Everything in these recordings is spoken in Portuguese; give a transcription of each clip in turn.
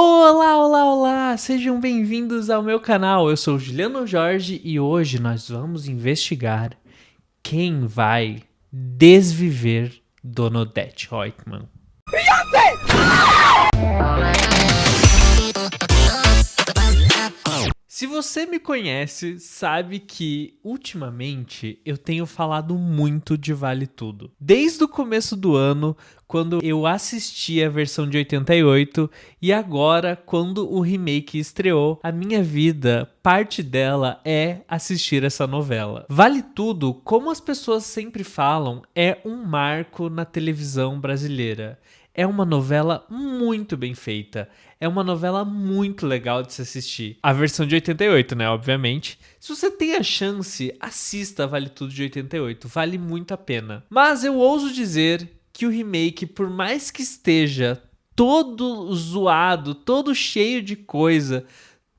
Olá, olá, olá! Sejam bem-vindos ao meu canal. Eu sou o Juliano Jorge e hoje nós vamos investigar quem vai desviver Dona Odete Roitman. Se você me conhece, sabe que ultimamente eu tenho falado muito de Vale Tudo. Desde o começo do ano, quando eu assisti a versão de 88, e agora, quando o remake estreou, a minha vida, parte dela é assistir essa novela. Vale Tudo, como as pessoas sempre falam, é um marco na televisão brasileira. É uma novela muito bem feita. É uma novela muito legal de se assistir. A versão de 88, né? Obviamente. Se você tem a chance, assista Vale Tudo de 88. Vale muito a pena. Mas eu ouso dizer que o remake, por mais que esteja todo zoado, todo cheio de coisa,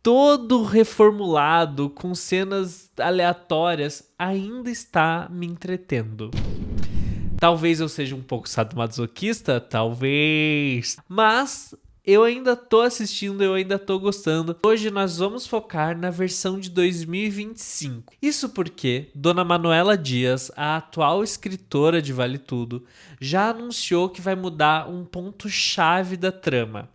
todo reformulado, com cenas aleatórias, ainda está me entretendo. Talvez eu seja um pouco sadomasoquista, talvez, mas eu ainda tô assistindo, eu ainda tô gostando. Hoje nós vamos focar na versão de 2025. Isso porque Dona Manuela Dias, a atual escritora de Vale Tudo, já anunciou que vai mudar um ponto-chave da trama: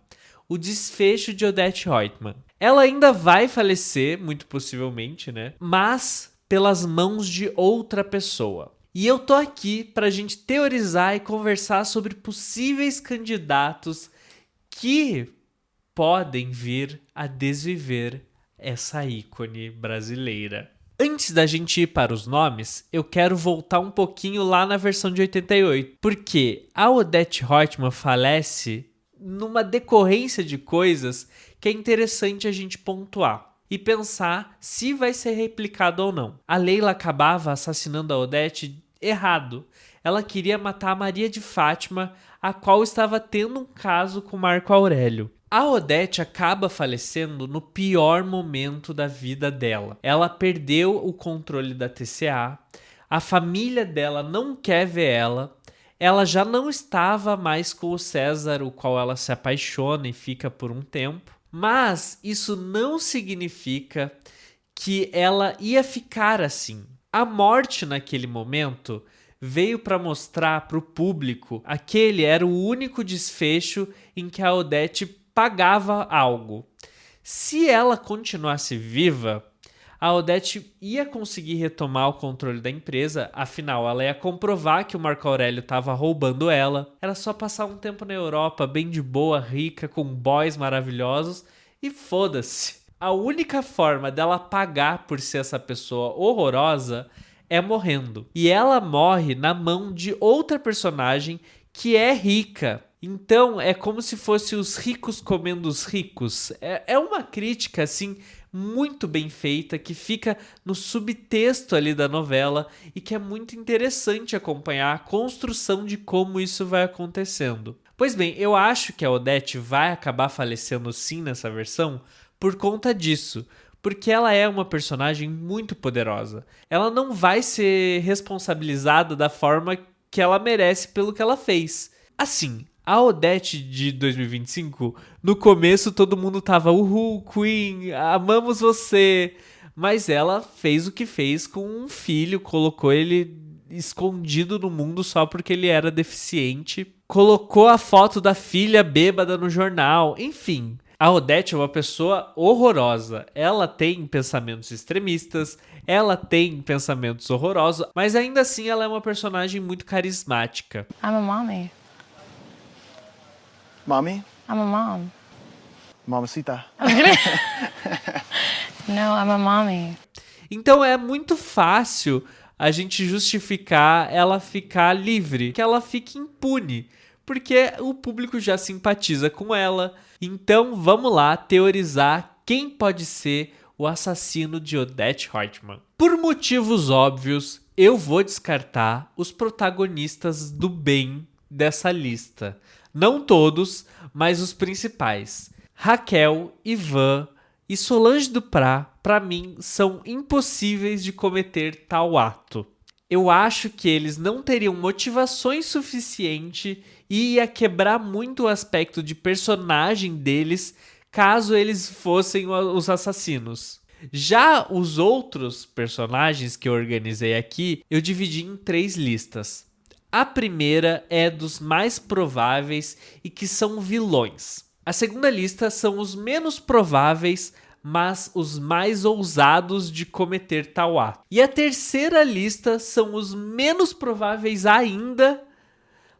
o desfecho de Odete Roitman. Ela ainda vai falecer, muito possivelmente, né? Mas pelas mãos de outra pessoa. E eu tô aqui pra gente teorizar e conversar sobre possíveis candidatos que podem vir a desviver essa ícone brasileira. Antes da gente ir para os nomes, eu quero voltar um pouquinho lá na versão de 88, porque a Odete Roitman falece numa decorrência de coisas que é interessante a gente pontuar e pensar se vai ser replicado ou não. A Leila acabava assassinando a Odete errado. Ela queria matar a Maria de Fátima, a qual estava tendo um caso com Marco Aurélio. A Odete acaba falecendo no pior momento da vida dela. Ela perdeu o controle da TCA, a família dela não quer ver ela já não estava mais com o César, o qual ela se apaixona e fica por um tempo. Mas isso não significa que ela ia ficar assim. A morte naquele momento veio para mostrar para o público aquele era o único desfecho em que a Odete pagava algo. Se ela continuasse viva, a Odete ia conseguir retomar o controle da empresa, afinal ela ia comprovar que o Marco Aurélio estava roubando ela. Era só passar um tempo na Europa, bem de boa, rica, com boys maravilhosos e foda-se. A única forma dela pagar por ser essa pessoa horrorosa é morrendo. E ela morre na mão de outra personagem que é rica. Então é como se fosse os ricos comendo os ricos. É uma crítica assim muito bem feita, que fica no subtexto ali da novela e que é muito interessante acompanhar a construção de como isso vai acontecendo. Pois bem, eu acho que a Odete vai acabar falecendo sim nessa versão por conta disso, porque ela é uma personagem muito poderosa. Ela não vai ser responsabilizada da forma que ela merece pelo que ela fez. Assim, a Odete de 2025, no começo todo mundo tava uhul, Queen, amamos você. Mas ela fez o que fez com um filho, colocou ele escondido no mundo só porque ele era deficiente. Colocou a foto da filha bêbada no jornal, enfim. A Odete é uma pessoa horrorosa. Ela tem pensamentos extremistas, ela tem pensamentos horrorosos, mas ainda assim ela é uma personagem muito carismática. I'm a mommy. Mommy? I'm a mom. Mamacita. No, I'm a mommy. Então é muito fácil a gente justificar ela ficar livre, que ela fique impune, porque o público já simpatiza com ela. Então vamos lá teorizar quem pode ser o assassino de Odete Roitman. Por motivos óbvios, eu vou descartar os protagonistas do bem dessa lista. Não todos, mas os principais. Raquel, Ivan e Solange Duprá, para mim, são impossíveis de cometer tal ato. Eu acho que eles não teriam motivações suficientes e ia quebrar muito o aspecto de personagem deles caso eles fossem os assassinos. Já os outros personagens que eu organizei aqui, eu dividi em 3 listas. A primeira é dos mais prováveis e que são vilões. A segunda lista são os menos prováveis, mas os mais ousados de cometer tal ato. E a terceira lista são os menos prováveis ainda,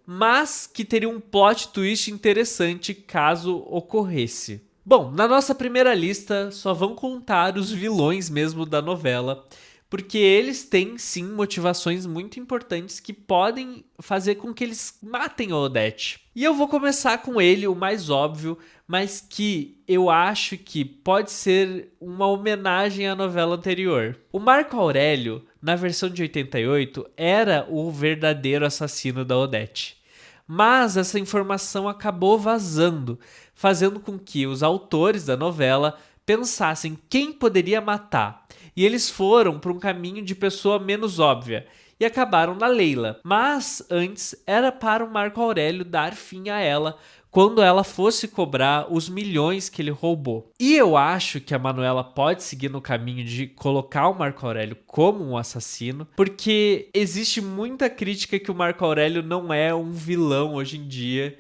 mas que teriam um plot twist interessante caso ocorresse. Bom, na nossa primeira lista só vão contar os vilões mesmo da novela, porque eles têm sim motivações muito importantes que podem fazer com que eles matem a Odete. E eu vou começar com ele, o mais óbvio, mas que eu acho que pode ser uma homenagem à novela anterior. O Marco Aurélio, na versão de 88, era o verdadeiro assassino da Odete. Mas essa informação acabou vazando, fazendo com que os autores da novela pensassem quem poderia matar. E eles foram para um caminho de pessoa menos óbvia e acabaram na Leila. Mas antes era para o Marco Aurélio dar fim a ela quando ela fosse cobrar os milhões que ele roubou. E eu acho que a Manuela pode seguir no caminho de colocar o Marco Aurélio como um assassino, porque existe muita crítica que o Marco Aurélio não é um vilão hoje em dia.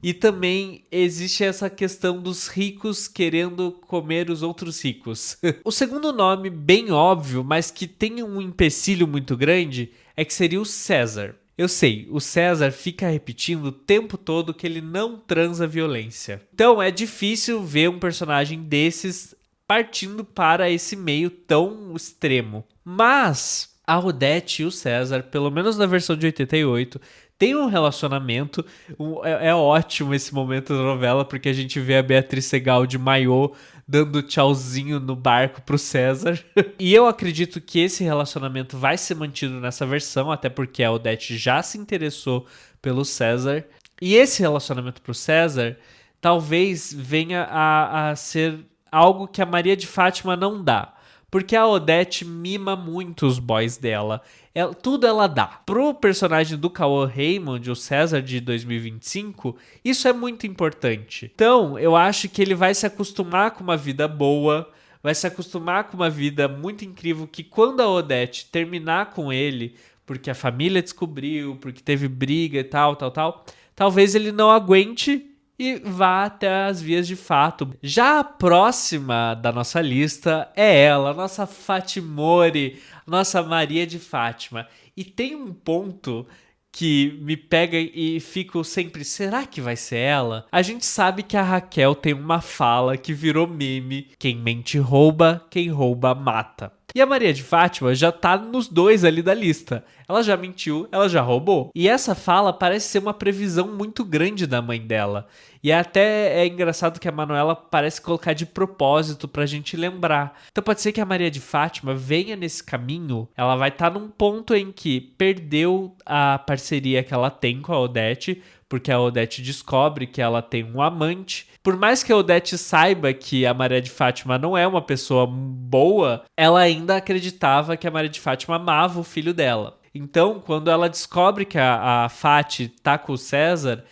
E também existe essa questão dos ricos querendo comer os outros ricos. O segundo nome, bem óbvio, mas que tem um empecilho muito grande, é que seria o César. Eu sei, o César fica repetindo o tempo todo que ele não transa violência. Então é difícil ver um personagem desses partindo para esse meio tão extremo. Mas a Odete e o César, pelo menos na versão de 88, tem um relacionamento. É ótimo esse momento da novela, porque a gente vê a Beatriz Segal de maiô dando tchauzinho no barco pro César. E eu acredito que esse relacionamento vai ser mantido nessa versão, até porque a Odete já se interessou pelo César. E esse relacionamento pro César talvez venha a ser algo que a Maria de Fátima não dá. Porque a Odete mima muito os boys dela. Tudo ela dá. Pro personagem do Cauã Raymond, o César de 2025, isso é muito importante. Então, eu acho que ele vai se acostumar com uma vida boa, vai se acostumar com uma vida muito incrível, que quando a Odete terminar com ele, porque a família descobriu, porque teve briga e tal, talvez ele não aguente e vá até as vias de fato. Já a próxima da nossa lista é ela, nossa Fatimore, nossa Maria de Fátima. E tem um ponto que me pega e fico sempre, será que vai ser ela? A gente sabe que a Raquel tem uma fala que virou meme: quem mente rouba, quem rouba mata. E a Maria de Fátima já tá nos dois ali da lista. Ela já mentiu, ela já roubou. E essa fala parece ser uma previsão muito grande da mãe dela. E até é engraçado que a Manuela parece colocar de propósito pra gente lembrar. Então pode ser que a Maria de Fátima venha nesse caminho. Ela vai estar num ponto em que perdeu a parceria que ela tem com a Odete, porque a Odete descobre que ela tem um amante. Por mais que a Odete saiba que a Maria de Fátima não é uma pessoa boa, ela ainda acreditava que a Maria de Fátima amava o filho dela. Então, quando ela descobre que a Fati tá com o César,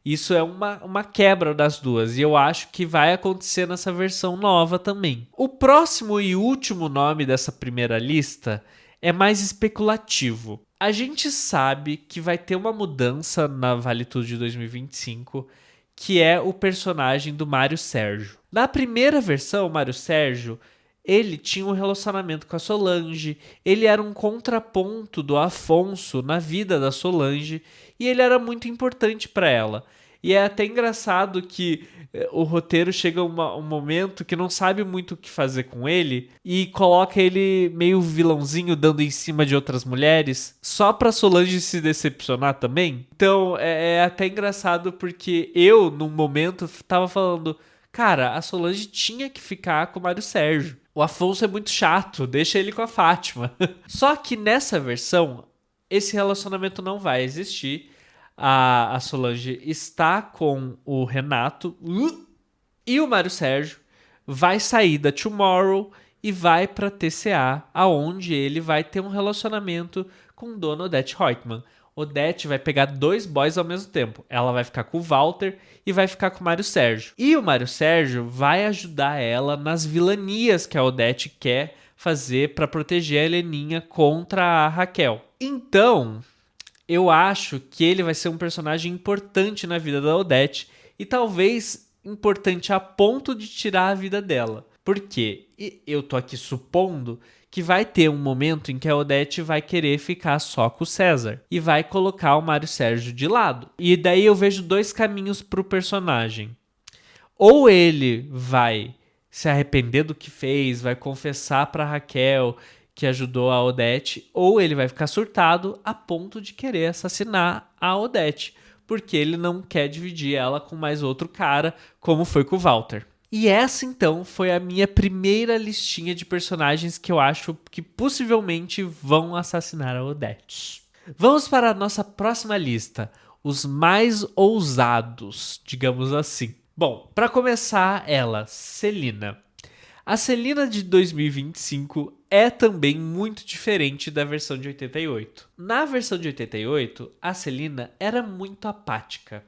isso é uma quebra das duas. E eu acho que vai acontecer nessa versão nova também. O próximo e último nome dessa primeira lista é mais especulativo. A gente sabe que vai ter uma mudança na Vale Tudo de 2025, que é o personagem do Mário Sérgio. Na primeira versão, o Mário Sérgio, ele tinha um relacionamento com a Solange, ele era um contraponto do Afonso na vida da Solange e ele era muito importante para ela. E é até engraçado que o roteiro chega a um momento que não sabe muito o que fazer com ele e coloca ele meio vilãozinho dando em cima de outras mulheres só pra Solange se decepcionar também. Então é até engraçado porque eu, num momento, tava falando: cara, a Solange tinha que ficar com o Mário Sérgio. O Afonso é muito chato, deixa ele com a Fátima. Só que nessa versão, esse relacionamento não vai existir. A Solange está com o Renato e o Mário Sérgio vai sair da Tomorrow e vai para TCA, aonde ele vai ter um relacionamento com Dona Odete Roitman. Odete vai pegar 2 boys ao mesmo tempo. Ela vai ficar com o Walter e vai ficar com o Mário Sérgio. E o Mário Sérgio vai ajudar ela nas vilanias que a Odete quer fazer para proteger a Heleninha contra a Raquel. Então, eu acho que ele vai ser um personagem importante na vida da Odete e talvez importante a ponto de tirar a vida dela. Por quê? Eu tô aqui supondo que vai ter um momento em que a Odete vai querer ficar só com o César e vai colocar o Mário Sérgio de lado. E daí eu vejo 2 caminhos pro personagem. Ou ele vai se arrepender do que fez, vai confessar pra Raquel que ajudou a Odete, ou ele vai ficar surtado a ponto de querer assassinar a Odete, porque ele não quer dividir ela com mais outro cara, como foi com o Walter. E essa, então, foi a minha primeira listinha de personagens que eu acho que possivelmente vão assassinar a Odete. Vamos para a nossa próxima lista, os mais ousados, digamos assim. Bom, para começar, ela, Celina. A Celina de 2025 é também muito diferente da versão de 88. Na versão de 88, a Celina era muito apática.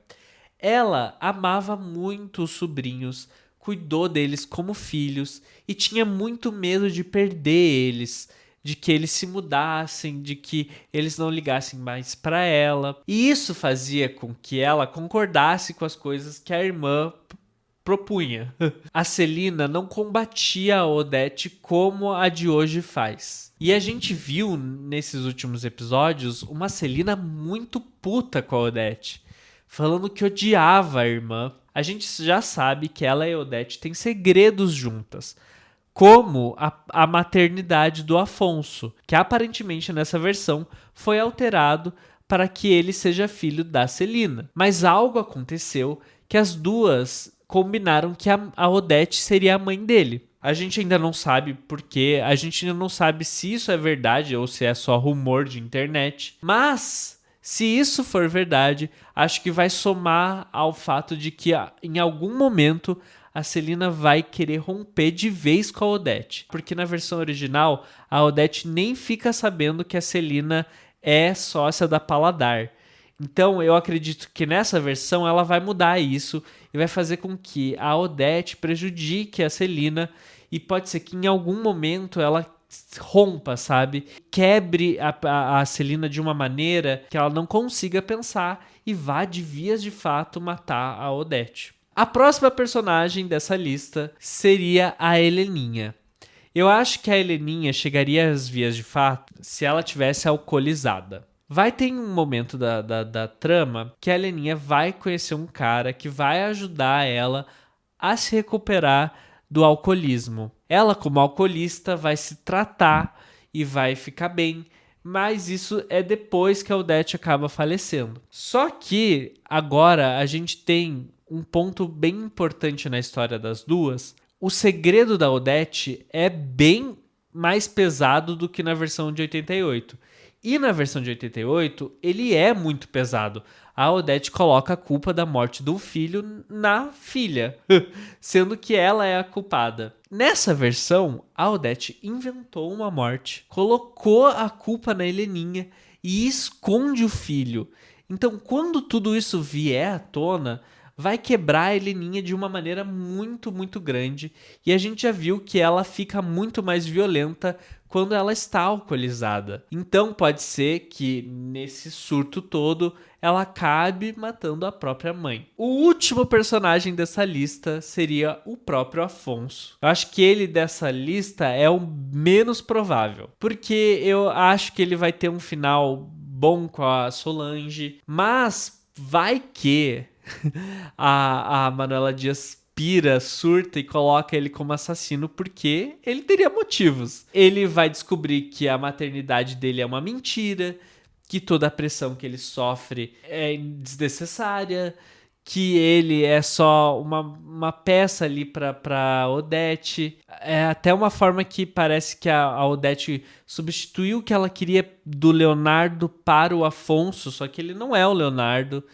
Ela amava muito os sobrinhos, cuidou deles como filhos e tinha muito medo de perder eles, de que eles se mudassem, de que eles não ligassem mais para ela. E isso fazia com que ela concordasse com as coisas que a irmã propunha. A Celina não combatia a Odete como a de hoje faz. E a gente viu nesses últimos episódios uma Celina muito puta com a Odete, falando que odiava a irmã. A gente já sabe que ela e a Odete têm segredos juntas, como a maternidade do Afonso, que aparentemente nessa versão foi alterado para que ele seja filho da Celina. Mas algo aconteceu que as duas combinaram que a Odete seria a mãe dele. A gente ainda não sabe porquê, a gente ainda não sabe se isso é verdade ou se é só rumor de internet, mas se isso for verdade, acho que vai somar ao fato de que em algum momento a Celina vai querer romper de vez com a Odete. Porque na versão original, a Odete nem fica sabendo que a Celina é sócia da Paladar. Então eu acredito que nessa versão ela vai mudar isso e vai fazer com que a Odete prejudique a Celina e pode ser que em algum momento ela rompa, sabe? Quebre a Celina de uma maneira que ela não consiga pensar e vá de vias de fato matar a Odete. A próxima personagem dessa lista seria a Heleninha. Eu acho que a Heleninha chegaria às vias de fato se ela tivesse alcoolizada. Vai ter um momento da trama que a Heleninha vai conhecer um cara que vai ajudar ela a se recuperar do alcoolismo. Ela, como alcoolista, vai se tratar e vai ficar bem, mas isso é depois que a Odete acaba falecendo. Só que agora a gente tem um ponto bem importante na história das duas. O segredo da Odete é bem mais pesado do que na versão de 88. E na versão de 88, ele é muito pesado. A Odete coloca a culpa da morte do filho na filha, sendo que ela é a culpada. Nessa versão, a Odete inventou uma morte, colocou a culpa na Heleninha e esconde o filho. Então, quando tudo isso vier à tona, vai quebrar a Heleninha de uma maneira muito, muito grande. E a gente já viu que ela fica muito mais violenta quando ela está alcoolizada. Então pode ser que nesse surto todo ela acabe matando a própria mãe. O último personagem dessa lista seria o próprio Afonso. Eu acho que ele dessa lista é o menos provável, porque eu acho que ele vai ter um final bom com a Solange, mas vai que a Manuela Dias pira, surta e coloca ele como assassino porque ele teria motivos. Ele vai descobrir que a maternidade dele é uma mentira, que toda a pressão que ele sofre é desnecessária, que ele é só uma peça ali pra Odete. É até uma forma que parece que a Odete substituiu o que ela queria do Leonardo para o Afonso, só que ele não é o Leonardo.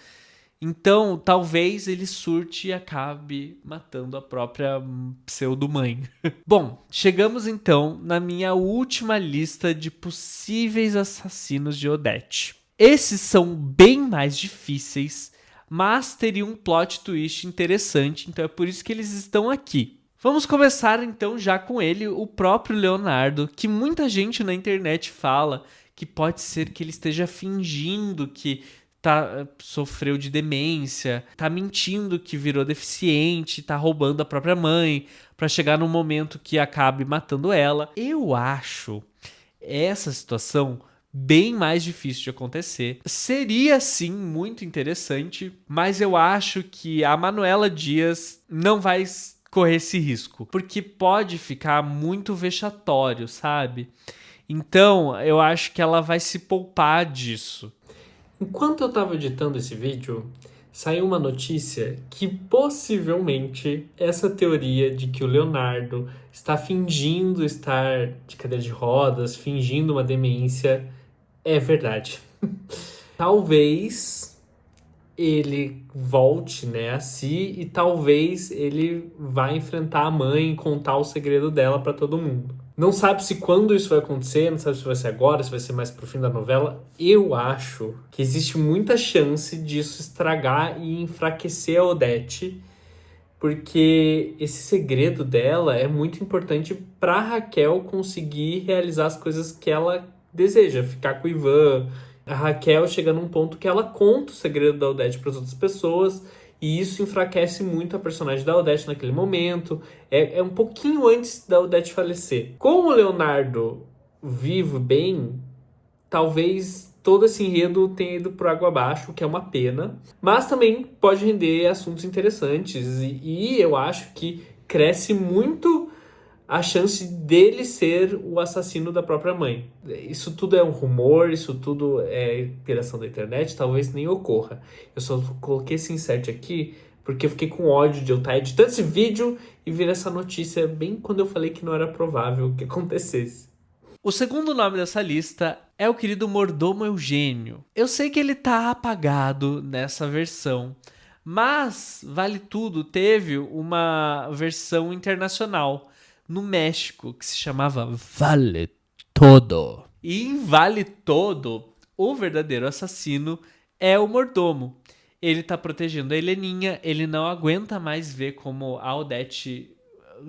Então, talvez ele surte e acabe matando a própria pseudo-mãe. Bom, chegamos então na minha última lista de possíveis assassinos de Odete. Esses são bem mais difíceis, mas teriam um plot twist interessante, então é por isso que eles estão aqui. Vamos começar então já com ele, o próprio Leonardo, que muita gente na internet fala que pode ser que ele esteja fingindo que sofreu de demência, tá mentindo que virou deficiente, tá roubando a própria mãe, pra chegar num momento que acabe matando ela. Eu acho essa situação bem mais difícil de acontecer. Seria sim muito interessante, mas eu acho que a Manuela Dias não vai correr esse risco, porque pode ficar muito vexatório, sabe? Então, eu acho que ela vai se poupar disso. Enquanto eu estava editando esse vídeo, saiu uma notícia que possivelmente essa teoria de que o Leonardo está fingindo estar de cadeira de rodas, fingindo uma demência, é verdade. Talvez ele volte, né, a si e talvez ele vá enfrentar a mãe e contar o segredo dela para todo mundo. Não sabe se quando isso vai acontecer, não sabe se vai ser agora, se vai ser mais pro fim da novela. Eu acho que existe muita chance disso estragar e enfraquecer a Odete, porque esse segredo dela é muito importante pra Raquel conseguir realizar as coisas que ela deseja, ficar com o Ivan. A Raquel chega num ponto que ela conta o segredo da Odete para as outras pessoas, e isso enfraquece muito a personagem da Odete naquele momento. É um pouquinho antes da Odete falecer. Com o Leonardo vivo bem, talvez todo esse enredo tenha ido por água abaixo, o que é uma pena. Mas também pode render assuntos interessantes. E eu acho que cresce muito a chance dele ser o assassino da própria mãe. Isso tudo é um rumor, isso tudo é criação da internet, talvez nem ocorra. Eu só coloquei esse insert aqui porque eu fiquei com ódio de eu estar editando esse vídeo e ver essa notícia bem quando eu falei que não era provável que acontecesse. O segundo nome dessa lista é o querido Mordomo Eugênio. Eu sei que ele tá apagado nessa versão, mas Vale Tudo teve uma versão internacional no México, que se chamava Vale Todo. E em Vale Todo, o verdadeiro assassino é o mordomo. Ele tá protegendo a Heleninha, ele não aguenta mais ver como a Odete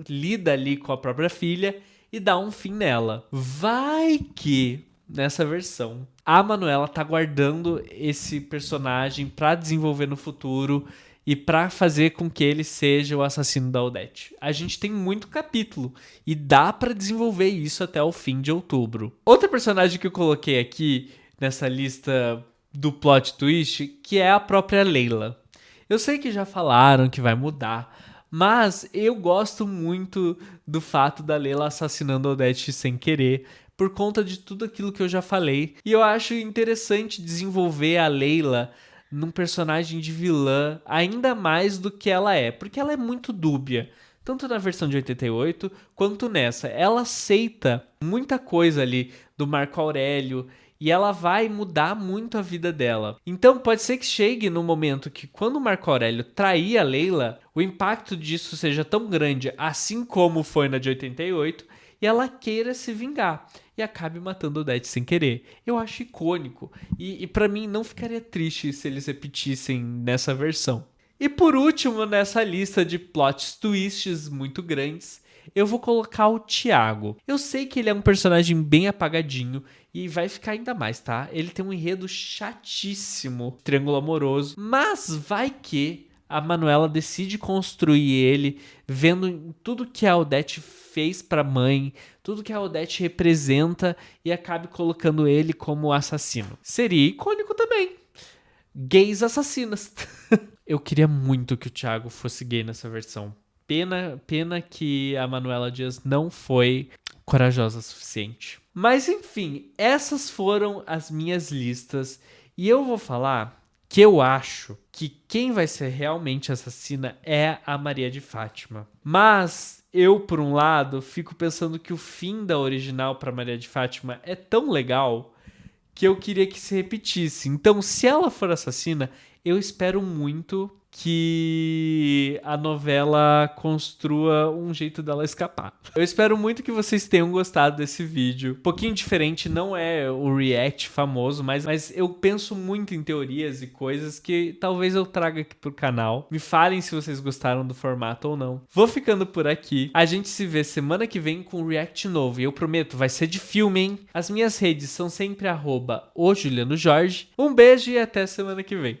lida ali com a própria filha e dá um fim nela. Vai que, nessa versão, a Manuela tá guardando esse personagem pra desenvolver no futuro e pra fazer com que ele seja o assassino da Odete. A gente tem muito capítulo e dá pra desenvolver isso até o fim de outubro. Outra personagem que eu coloquei aqui nessa lista do plot twist, que é a própria Leila. Eu sei que já falaram que vai mudar, mas eu gosto muito do fato da Leila assassinando a Odete sem querer, por conta de tudo aquilo que eu já falei. E eu acho interessante desenvolver a Leila num personagem de vilã ainda mais do que ela é, porque ela é muito dúbia, tanto na versão de 88 quanto nessa. Ela aceita muita coisa ali do Marco Aurélio e ela vai mudar muito a vida dela. Então pode ser que chegue no momento que quando o Marco Aurélio trair a Leila, o impacto disso seja tão grande, assim como foi na de 88, e ela queira se vingar e acabe matando Odete sem querer. Eu acho icônico. E para mim não ficaria triste se eles repetissem nessa versão. E por último, nessa lista de plot twists muito grandes, eu vou colocar o Thiago. Eu sei que ele é um personagem bem apagadinho e vai ficar ainda mais, tá? Ele tem um enredo chatíssimo, triângulo amoroso, mas vai que a Manuela decide construir ele, vendo tudo que a Odete fez pra mãe, tudo que a Odete representa, e acabe colocando ele como assassino. Seria icônico também. Gays assassinas. Eu queria muito que o Thiago fosse gay nessa versão. Pena que a Manuela Dias não foi corajosa o suficiente. Mas enfim, essas foram as minhas listas. E eu vou falar que eu acho que quem vai ser realmente assassina é a Maria de Fátima. Mas eu, por um lado, fico pensando que o fim da original para Maria de Fátima é tão legal que eu queria que se repetisse. Então, se ela for assassina, eu espero muito que a novela construa um jeito dela escapar. Eu espero muito que vocês tenham gostado desse vídeo. Um pouquinho diferente, não é o react famoso, mas eu penso muito em teorias e coisas que talvez eu traga aqui pro canal. Me falem se vocês gostaram do formato ou não. Vou ficando por aqui. A gente se vê semana que vem com um react novo. E eu prometo, vai ser de filme, hein? As minhas redes são sempre @ojulianojorge. Um beijo e até semana que vem.